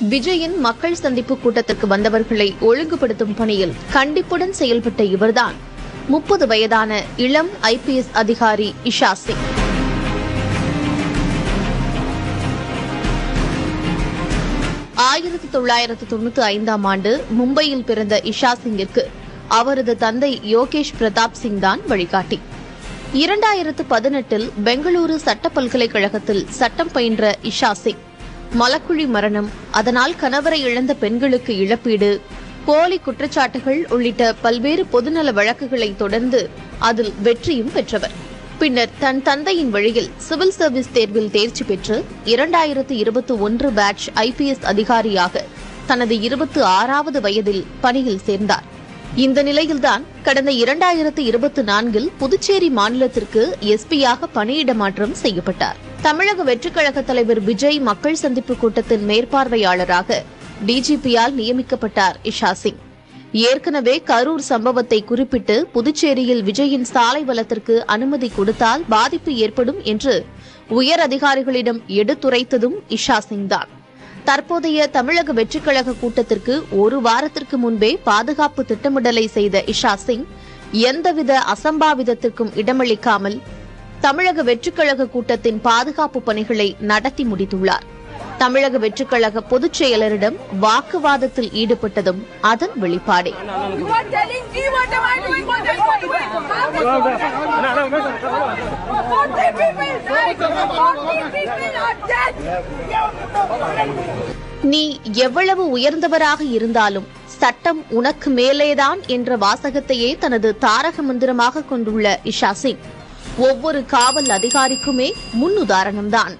விஜயின் மக்கள் சந்திப்பு கூட்டத்திற்கு வந்தவர்களை ஒழுங்குபடுத்தும் பணியில் கண்டிப்புடன் செயல்பட்ட இவர்தான் 30 வயதான இளம் IPS அதிகாரி இஷா சிங். ஆயிரத்து 1995 ஆண்டு மும்பையில் பிறந்த இஷா சிங்கிற்கு அவரது தந்தை யோகேஷ் பிரதாப் சிங் தான் வழிகாட்டி. 2018 பெங்களூரு சட்ட பல்கலைக்கழகத்தில் சட்டம் பயின்ற இஷா சிங் மலக்குழி மரணம், அதனால் கணவரை இழந்த பெண்களுக்கு இழப்பீடு, போலி குற்றச்சாட்டுகள் உள்ளிட்ட பல்வேறு பொதுநல வழக்குகளை தொடர்ந்து அதில் வெற்றியும் பெற்றவர். பின்னர் தன் தந்தையின் வழியில் சிவில் சர்வீஸ் தேர்வில் தேர்ச்சி பெற்று 2021 பேட்ச் IPS அதிகாரியாக தனது 26வது வயதில் பணியில் சேர்ந்தார். இந்த நிலையில்தான் கடந்த 2024 புதுச்சேரி மாநிலத்திற்கு SP-யாக பணியிட மாற்றம் செய்யப்பட்டார். தமிழக வெற்றிக் கழக தலைவர் விஜய் மக்கள் சந்திப்பு கூட்டத்தின் மேற்பார்வையாளராக DGP-யால் நியமிக்கப்பட்டார் இஷா சிங். ஏற்கனவே கரூர் சம்பவத்தை குறிப்பிட்டு புதுச்சேரியில் விஜயின் சாலை வளத்திற்கு அனுமதி கொடுத்தால் பாதிப்பு ஏற்படும் என்று உயர் அதிகாரிகளிடம் எடுத்துரைத்ததும் இஷா சிங் தான். தற்போதைய தமிழக வெற்றிக் கழக கூட்டத்திற்கு ஒரு வாரத்திற்கு முன்பே பாதுகாப்பு திட்டமிடலை செய்த இஷா சிங் எந்தவித அசம்பாவிதத்திற்கும் இடமளிக்காமல் தமிழக வெற்றிக் கழக கூட்டத்தின் பாதுகாப்பு பணிகளை நடத்தி முடித்துள்ளார். தமிழக வெற்றிக் கழக பொதுச் செயலரிடம் வாக்குவாதத்தில் ஈடுபட்டதும் அதன் வெளிப்பாடே. நீ எவ்வளவு உயர்ந்தவராக இருந்தாலும் சட்டம் உனக்கு மேலேதான் என்ற வாசகத்தையே தனது தாரக மந்திரமாக கொண்டுள்ள இஷா சிங் ஒவ்வொரு காவல் அதிகாரிக்குமே முன்னுதாரணம்தான்.